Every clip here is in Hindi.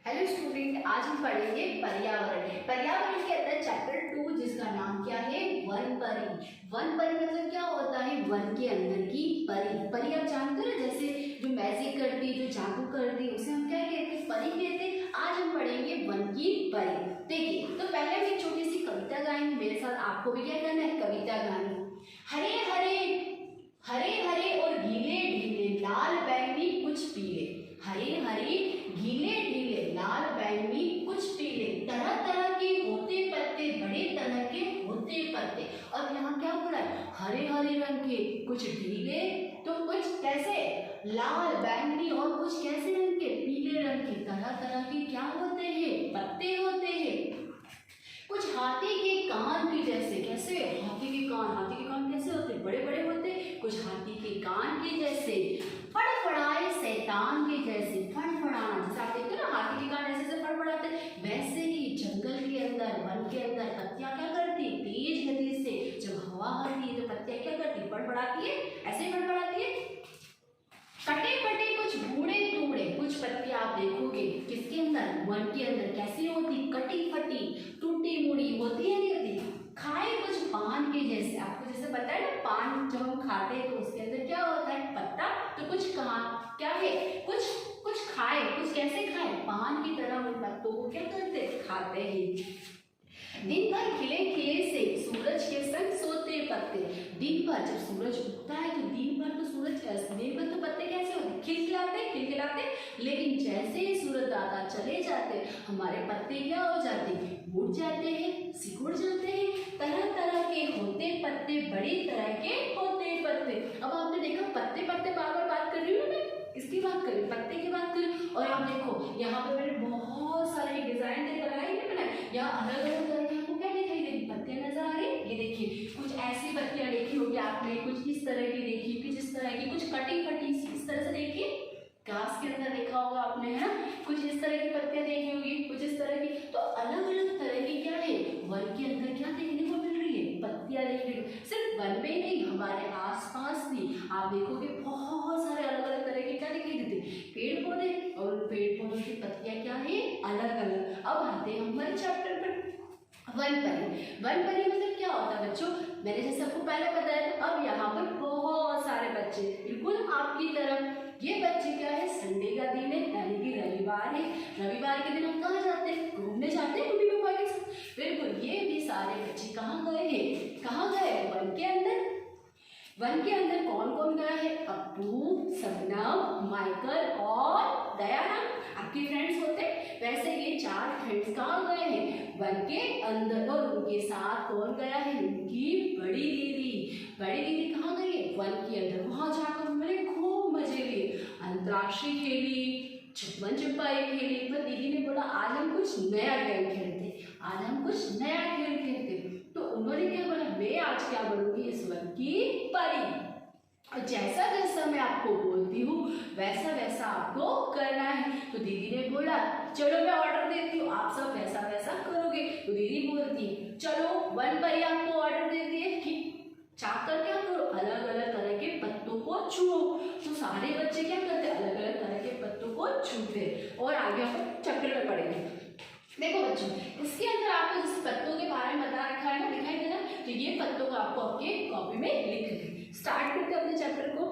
हेलो स्टूडेंट, आज हम पढ़ेंगे पर्यावरण। पर्यावरण के अंदर चैप्टर 2 जिसका नाम क्या है, वन परी। वन परी मतलब क्या होता है, वन के अंदर की परी। परी आप जानते हो ना, जैसे जो मैजिक करती है, जो जादू करती है, उसे हम क्या कहते हैं, परी कहते हैं। आज हम पढ़ेंगे वन की परी। देखिए, तो पहले हम एक छोटी सी कविता गाएंगे। मेरे साथ आपको भी क्या करना है, कविता गानी। हरे हरे हरे हरे और गीले ढीले, लाल बैंगनी कुछ पीले। हरे हरे गीले ढीले, लाल बैंगनी कुछ पीले, तरह तरह के होते पत्ते, बड़े तरह के होते पत्ते। और यहाँ क्या बोला है, हरे हरे रंग के, कुछ ढीले तो कुछ कैसे, लाल बैंगनी, और कुछ कैसे रंग के, पीले रंग के। तरह तरह के क्या होते हैं, पत्ते होते हैं। कुछ हाथी के कान की जैसे, कैसे, हाथी के कान। हाथी के कान कैसे होते, बड़े बड़े होते। कुछ हाथी के कान के जैसे, फड़फड़ाए शैतान के जैसे। फड़फड़ाना, जैसे आप देखते हो ना, हाथी के कान ऐसे फड़फड़ाते, वैसे ही जंगल के अंदर, वन के अंदर पत्तियां क्या करती, तेज गति से जब हवा आती है तो पत्तियां क्या करती, फड़फड़ाती है, ऐसे ही फड़फड़ाती है। कटे कटे कुछ बूढ़े टूड़े, कुछ पत्तियां आप देखोगे किसके अंदर, वन के अंदर कैसी होती, कटी फटी, टूटी मुड़ी होती है, नहीं होती। खाए कुछ पान के जैसे, आपको जैसे पता है ना, पान जब हम खाते हैं तो उसके अंदर क्या होता है, पत्ता। तो कुछ कहा क्या है, कुछ कुछ खाए, कुछ कैसे खाए, पान की तरह उन पत्तों को क्या करते, खाते हैं। दिन भर खिले खिले से, सूरज के संग सोते पत्ते। दिन भर जब सूरज उगता है तो दिन भर तो सूरज, दिन भर तो पत्ते कैसे होते, खिलखिलाते, लेकिन जैसे ही सूरज दादा चले जाते, हमारे पत्ते क्या हो जाते, मुड़ जाते हैं, सिकुड़ जाते हैं। तरह तरह के होते पत्ते, बड़ी तरह के होते पत्ते। अब आपने देखा, पत्ते पत्ते बार बार बात कर रही हूँ मैं, किसकी बात करें, पत्ते की बात करें। और आप देखो यहाँ पे मैंने बहुत सारे डिजाइन दे बनाए, यहाँ अलग अलग तरह की आपको क्या दिखाई देगी, पत्तियां नजर आ रही। ये देखिए, कुछ ऐसी पत्तियां देखी होगी आपने, कुछ इस तरह की देखी, कुछ इस तरह की, कुछ कटी फटी इस तरह से देखी, घास के अंदर देखा होगा आपने, है ना। कुछ इस तरह की पत्तियां देखी होगी, कुछ इस तरह की। तो अलग अलग तरह की क्या है, वन के अंदर क्या देखने को मिल रही है, पत्तियां देखने को। सिर्फ वन में नहीं, हमारे आसपास भी आप देखोगे बहुत सारे अलग अलग तरह के क्या दिखाई देते, पेड़ पौधे। और पेड़ पौधों की पत्तियां क्या है, अलग अलग। अब आते हैं हमारे चैप्टर पर, वन परी। वन परी मतलब क्या होता है बच्चों, मैंने जैसे आपको पहले बताया था। अब यहाँ पर बहुत सारे बच्चे बिल्कुल आपकी तरफ, ये बच्चे क्या है, संडे का दिन है, यानी कि रविवार है। रविवार के दिन हम कहाँ जाते हैं, घूमने जाते हैं मम्मी पापा के साथ। बिल्कुल, ये भी सारे बच्चे कहाँ गए हैं, कहाँ गए, वन के अंदर। वन के अंदर कौन कौन गया है, अप्पू, सबनम, माइकल और दयानंद, आपके फ्रेंड्स होते। वैसे ये 4 फ्रेंड्स कहाँ गए हैं, वन के अंदर। और उनके साथ कौन गया है, उनकी बड़ी दीदी। बड़ी दीदी कहाँ गई है, वन के अंदर। वहां जाकर उन्होंने खूब मजे लिए, अंतराक्षरी खेली, छुपन छुपाई खेली। पर दीदी ने बोला आज हम कुछ नया गेम खेलते, आज हम कुछ नया खेल खेलते। तो उन्होंने क्या बोला, मैं आज क्या बनूंगी, इस वन की परी। और जैसा जैसा मैं आपको बोलती हूँ वैसा वैसा आपको करना है। तो दीदी ने बोला चलो मैं ऑर्डर देती हूँ, आप सब वैसा वैसा करोगे। तो दीदी बोलती चलो वन परी आपको ऑर्डर देती है, ठीक, चाकर क्या करो, अलग अलग तरह के पत्तों को छुओ। तो सारे बच्चे क्या करते, अलग अलग तरह के पत्तों को छूते। और आगे हम चक्र में पढ़ेंगे। देखो बच्चों, इसके अंदर आपको जिस पत्तों के बारे में बता रखा है ना, दिखाई दे रहा, तो ये पत्तों को आपको आपके कॉपी में लिख दें। स्टार्ट करते हैं अपने चैप्टर को।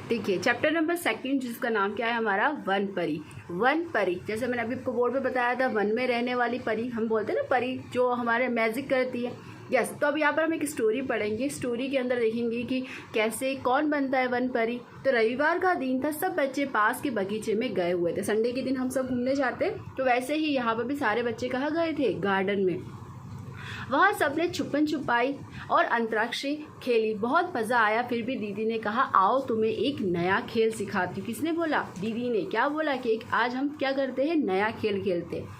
देखिए, चैप्टर नंबर 2 जिसका नाम क्या है हमारा, वन परी। वन परी, जैसे मैंने अभी आपको बोर्ड पे बताया था, वन में रहने वाली परी, हम बोलते हैं ना परी जो हमारे मैजिक करती है। यस, तो अब यहाँ पर हम एक स्टोरी पढ़ेंगे। स्टोरी के अंदर देखेंगे कि कैसे कौन बनता है वन परी। तो रविवार का दिन था, सब बच्चे पास के बगीचे में गए हुए थे। संडे के दिन हम सब घूमने जाते, तो वैसे ही यहाँ पर भी सारे बच्चे कहाँ गए थे, गार्डन में। वहाँ सबने छुपन छुपाई और अंतराक्षरी खेली, बहुत मज़ा आया। फिर भी दीदी ने कहा आओ तुम्हें एक नया खेल सिखाती हूँ। किसने बोला, दीदी ने। क्या बोला कि आज हम क्या करते हैं, नया खेल खेलते हैं।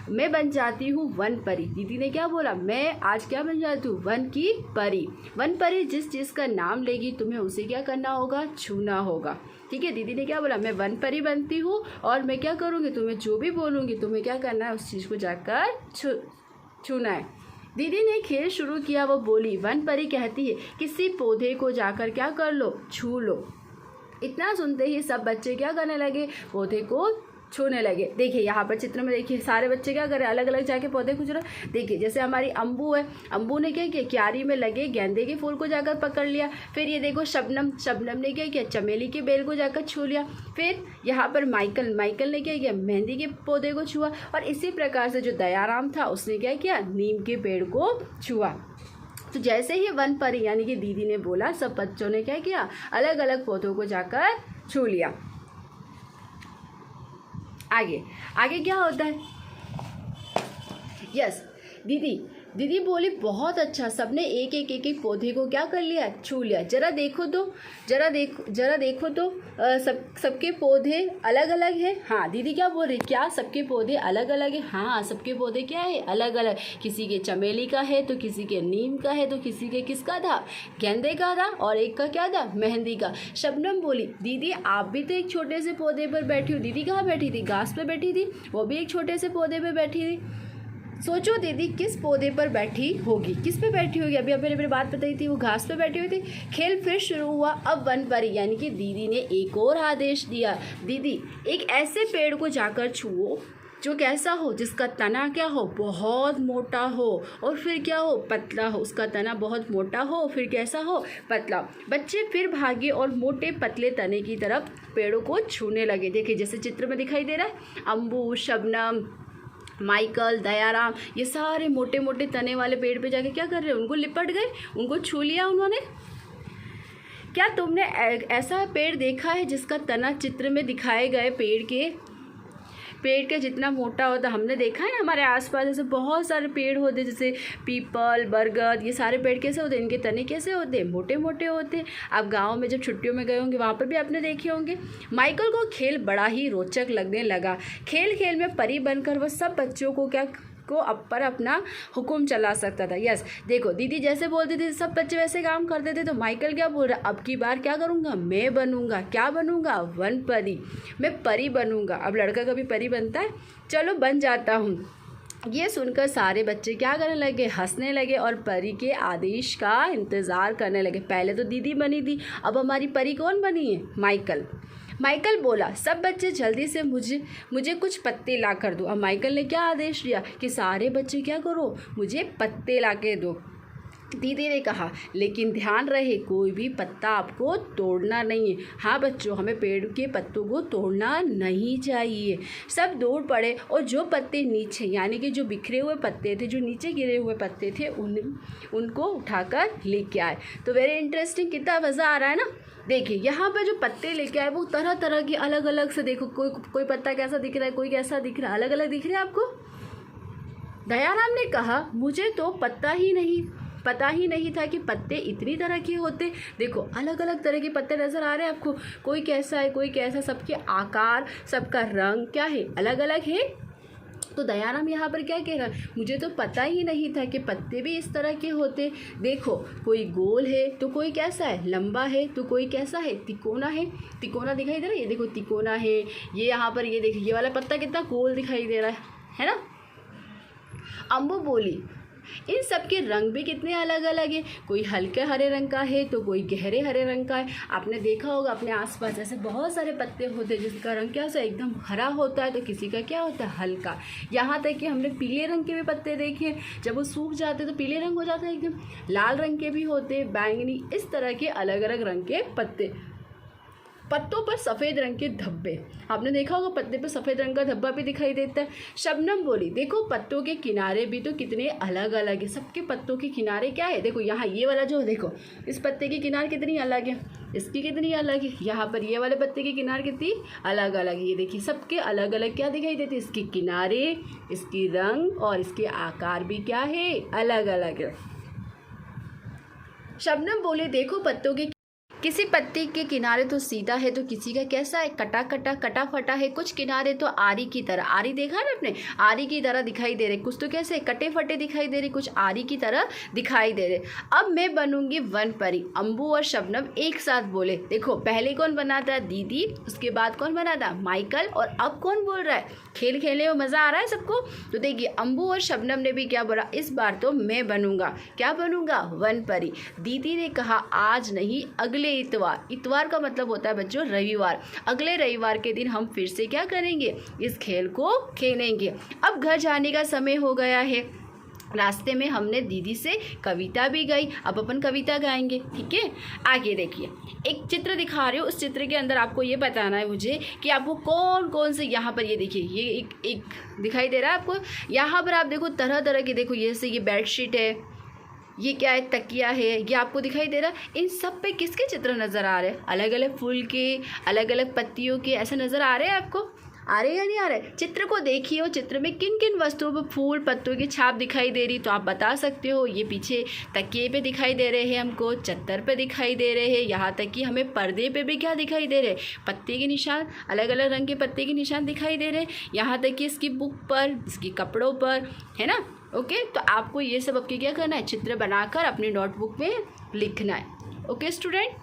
मैं बन जाती हूँ वन परी। दीदी ने क्या बोला, मैं आज क्या बन जाती हूँ, वन की परी। वन परी जिस चीज़ का नाम लेगी तुम्हें उसे क्या करना होगा, छूना होगा। ठीक है, दीदी ने क्या बोला, मैं वन परी बनती हूँ और मैं क्या करूँगी, तुम्हें जो भी बोलूँगी तुम्हें क्या करना है, उस चीज़ को जाकर छूना है। दीदी ने खेल शुरू किया। वो बोली, वन परी कहती है किसी पौधे को जाकर क्या कर लो, छू लो। इतना सुनते ही सब बच्चे क्या करने लगे, पौधे को छूने लगे। देखिए यहाँ पर चित्र में देखिए सारे बच्चे क्या कर रहे हैं, अलग अलग जाके पौधे खुज रहे। देखिए जैसे हमारी अम्बू है, अम्बू ने क्या किया, क्यारी में लगे गेंदे के फूल को जाकर पकड़ लिया। फिर ये देखो शबनम, शबनम ने क्या किया, चमेली की बेल को जाकर छू लिया। फिर यहाँ पर माइकल, माइकल ने क्या किया, मेहंदी के पौधे को छुआ। और इसी प्रकार से जो दयाराम था उसने क्या किया, नीम के पेड़ को छुआ। तो जैसे ही वन परी यानी कि दीदी ने बोला, सब बच्चों ने क्या किया, अलग अलग पौधों को जाकर छू लिया। आगे आगे क्या होता है, यस दीदी, दीदी बोली बहुत अच्छा, सबने एक एक एक एक पौधे को क्या कर लिया, छू लिया। जरा देखो तो, जरा देखो तो सबके पौधे अलग अलग हैं। हाँ दीदी क्या बोल रही, क्या सबके पौधे अलग अलग हैं? हाँ सबके पौधे क्या है, अलग अलग। किसी के चमेली का है, तो किसी के नीम का है, तो किसी के किसका था, गेंदे का था, और एक का क्या था, मेहंदी का। शबनम बोली दीदी आप भी तो एक छोटे से पौधे पर बैठी हो। दीदी कहाँ बैठी थी, घास पर बैठी थी, वो भी एक छोटे से पौधे पर बैठी थी। सोचो दीदी किस पौधे पर बैठी होगी, किस पे बैठी होगी, अभी मैंने मेरी बात बताई थी, वो घास पे बैठी हुई थी। खेल फिर शुरू हुआ। अब वन परी यानी कि दीदी ने एक और आदेश दिया, दीदी एक ऐसे पेड़ को जाकर छुओ जो कैसा हो, जिसका तना क्या हो, बहुत मोटा हो, और फिर क्या हो, पतला हो। उसका तना बहुत मोटा हो, फिर कैसा हो, पतला। बच्चे फिर भागे और मोटे पतले तने की तरफ पेड़ों को छूने लगे। देखिए जैसे चित्र में दिखाई दे रहा है, अम्बू, शबनम, माइकल, दयाराम, ये सारे मोटे मोटे तने वाले पेड़ पे जाके क्या कर रहे हैं, उनको लिपट गए, उनको छू लिया उन्होंने। क्या तुमने ऐसा पेड़ देखा है जिसका तना चित्र में दिखाए गए पेड़ के जितना मोटा होता? हमने देखा है ना हमारे आसपास ऐसे बहुत सारे पेड़ होते, जैसे पीपल, बरगद, ये सारे पेड़ कैसे होते हैं, इनके तने कैसे होते हैं, मोटे मोटे होते हैं। आप गांव में जब छुट्टियों में गए होंगे वहाँ पर भी आपने देखे होंगे। माइकल को खेल बड़ा ही रोचक लगने लगा। खेल खेल में परी बनकर वह सब बच्चों को पर अपना हुक्म चला सकता था। यस देखो दीदी जैसे बोलती थी सब बच्चे वैसे काम करते थे, तो माइकल क्या बोल रहा है, अब की बार क्या करूँगा, मैं बनूँगा, क्या बनूँगा, वन परी, मैं परी बनूँगा। अब लड़का कभी परी बनता है, चलो बन जाता हूँ। ये सुनकर सारे बच्चे क्या करने लगे, हंसने लगे और परी के आदेश का इंतज़ार करने लगे। पहले तो दीदी बनी थी, अब हमारी परी कौन बनी है, माइकल। माइकल बोला सब बच्चे जल्दी से मुझे कुछ पत्ते ला कर दो। अब माइकल ने क्या आदेश दिया कि सारे बच्चे क्या करो, मुझे पत्ते ला के दो। दीदी ने कहा लेकिन ध्यान रहे कोई भी पत्ता आपको तोड़ना नहीं है। हाँ बच्चों, हमें पेड़ के पत्तों को तोड़ना नहीं चाहिए। सब दौड़ पड़े और जो पत्ते नीचे यानी कि जो बिखरे हुए पत्ते थे, जो नीचे गिरे हुए पत्ते थे, उनको उठाकर लेके आए। तो वेरी इंटरेस्टिंग, कितना मज़ा आ रहा है ना। देखिए यहाँ पर जो पत्ते लेके आए वो तरह तरह के अलग अलग से, देखो कोई पत्ता कैसा दिख रहा है, कोई कैसा दिख रहा है, अलग अलग दिख रहे हैं आपको। दयाराम ने कहा मुझे तो पता ही नहीं था कि पत्ते इतनी तरह के होते। देखो अलग अलग तरह के पत्ते नज़र आ रहे हैं आपको, कोई कैसा है, कोई कैसा, सबके आकार, सबका रंग क्या है, अलग अलग है। तो दयाराम यहाँ पर क्या कह रहा है, मुझे तो पता ही नहीं था कि पत्ते भी इस तरह के होते। देखो कोई गोल है तो कोई कैसा है, लंबा है, तो कोई कैसा है, तिकोना है। तिकोना दिखाई दे रहा है, ये देखो तिकोना है। ये यहाँ पर ये देखिए, ये वाला पत्ता कितना गोल दिखाई दे रहा है ना। अम्बू बोली इन सब के रंग भी कितने अलग अलग हैं, कोई हल्के हरे रंग का है तो कोई गहरे हरे रंग का है। आपने देखा होगा अपने आसपास ऐसे बहुत सारे पत्ते होते हैं जिसका रंग क्या सा एकदम हरा होता है, तो किसी का क्या होता है, हल्का। यहाँ तक कि हमने पीले रंग के भी पत्ते देखे, जब वो सूख जाते तो पीले रंग हो जाता है एकदम। लाल रंग के भी होते, बैंगनी, इस तरह के अलग अलग रंग के पत्ते। पत्तों पर सफ़ेद रंग के धब्बे, आपने देखा होगा पत्ते पर सफ़ेद रंग का धब्बा भी दिखाई देता है। शबनम बोली देखो पत्तों के किनारे भी तो कितने अलग अलग है। सबके पत्तों के किनारे क्या है, देखो यहाँ ये वाला जो देखो, इस पत्ते की किनारे कितनी अलग है, इसकी कितनी अलग है। यहाँ पर ये वाले पत्ते की किनारे कितनी अलग अलग है। ये देखिए सबके अलग अलग क्या दिखाई देते, इसके किनारे, इसकी रंग और इसके आकार भी क्या है, अलग अलग है। शबनम बोले देखो पत्तों के किसी पत्ती के किनारे तो सीधा है, तो किसी का कैसा है, कटा कटा कटा फटा है। कुछ किनारे तो आरी की तरह, आरी देखा ना आपने, आरी की तरह दिखाई दे रहे। कुछ तो कैसे कटे फटे दिखाई दे रहे, कुछ आरी की तरह दिखाई दे रहे। अब मैं बनूंगी वन परी। अम्बू और शबनम एक साथ बोले। देखो पहले कौन बना था, दीदी, उसके बाद कौन बना था, माइकल, और अब कौन बोल रहा है, खेल खेलने में मज़ा आ रहा है सबको। तो देखिए अम्बू और शबनम ने भी क्या बोला, इस बार तो मैं बनूंगा, क्या बनूंगा, वन परी। दीदी ने कहा आज नहीं अगले अगले इतवार, इतवार का मतलब होता है बच्चों रविवार, अगले रविवार के दिन हम फिर से क्या करेंगे, इस खेल को खेलेंगे। अब घर जाने का समय हो गया है। रास्ते में हमने दीदी से कविता भी गाई, अब अपन कविता गाएंगे, ठीक है। आगे देखिए, एक चित्र दिखा रही हूँ, उस चित्र के अंदर आपको ये बताना है मुझे कि आपको कौन कौन से, यहाँ पर ये देखिए, ये एक दिखाई दे रहा है आपको, यहाँ पर आप देखो तरह तरह के, देखो जैसे ये बेडशीट है, ये क्या है, तकिया है, ये आपको दिखाई दे रहा है। इन सब पे किसके चित्र नज़र आ रहे हैं, अलग अलग फूल के, अलग अलग पत्तियों के, ऐसे नज़र आ रहे हैं आपको, आ रहे या नहीं आ रहे। चित्र को देखिए और चित्र में किन किन वस्तुओं पर फूल पत्तों की छाप दिखाई दे रही, तो आप बता सकते हो। ये पीछे तकिए पे दिखाई दे रहे हैं हमको, चद्दर पे दिखाई दे रहे हैं, यहाँ तक कि हमें पर्दे पे भी क्या दिखाई दे रहे हैं, पत्ते के निशान, अलग अलग रंग के पत्ते के निशान दिखाई दे रहे हैं, यहाँ तक कि इसकी बुक पर, इसकी कपड़ों पर, है ना। ओके, तो आपको ये सब आपके क्या करना है, चित्र बनाकर अपनी नोटबुक में लिखना है। ओके स्टूडेंट,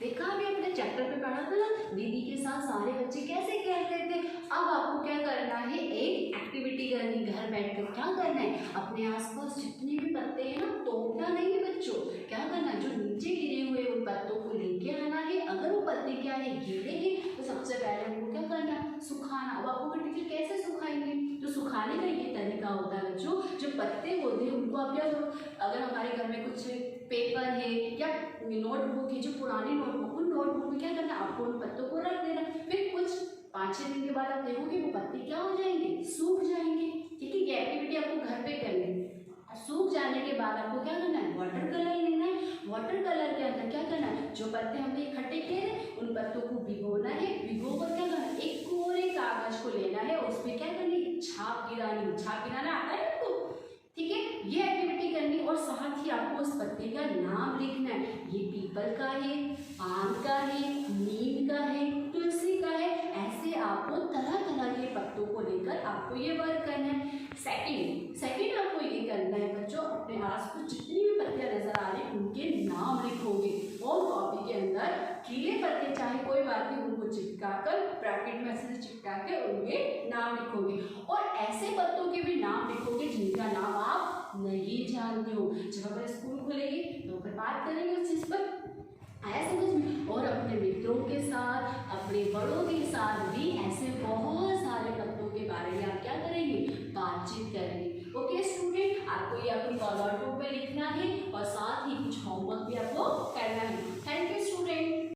देखा अभी अपने चैप्टर पे पढ़ा था ना, दीदी के साथ सारे बच्चे कैसे खेल रहे थे। अब आपको क्या करना है, एक एक्टिविटी करनी, घर बैठकर क्या करना है, अपने आसपास जितने भी पत्ते हैं ना, तोड़ना नहीं है बच्चों, क्या करना है, जो नीचे गिरे हुए उन पत्तों को लेके आना है। अगर वो पत्ते क्या है गीले हैं, तो सबसे पहले उनको क्या करना है, सुखाना। अब आपको टीचर कैसे सुखाएंगे, तो सुखाने का ये तरीका होता है बच्चों, जो पत्ते होते हैं उनको आप क्या करो, अगर हमारे घर में कुछ पेपर है या नोटबुक है, जो पुरानी नोटबुक, उन नोटबुक में क्या करना है, आपको उन पत्तों को रख देना। फिर कुछ 5-6 दिन के बाद आप देखोगे वो पत्ते क्या हो जाएंगे, सूख जाएंगे, ठीक है। ये एक्टिविटी आपको घर पे करनी है। सूख जाने के बाद आपको क्या करना है, वाटर कलर लेना है। वाटर कलर के अंदर क्या करना है, जो पत्ते हमने इकट्ठे किए हैं उन पत्तों को भिगोना है। भिगोकर क्या करना है, एक कोरे कागज को लेना है, उसमें क्या करनी, छाप गिरानी। छाप गिराना आता है आपको, ठीक है। ये एक्टिविटी करनी और साथ ही आपको उस पत्ते का नाम लिखना है। ये पीपल का है, आम का है, नीम का है, तुलसी का है। ऐसे आपको तरह तरह के पत्तों को लेकर आपको ये वर्क करना है। सेकंड आपको ये करना है बच्चों, अपने आसपास जितनी भी पत्तियां नजर आ रही उनके नाम लिखोगे और कॉपी के अंदर गीले पत्ते चाहे कोई बात नहीं, उनको चिपका कर ब्रैकेट में ऐसे चिपका के उनके नाम लिखोगे। और ऐसे पत्तों के भी नाम लिखोगे जिनका नाम आप नहीं जानते हो। जब अगर स्कूल खुलेगी तो फिर बात करेंगे उस चीज पर, आया समझ में। और अपने मित्रों के साथ, अपने बड़ों के साथ भी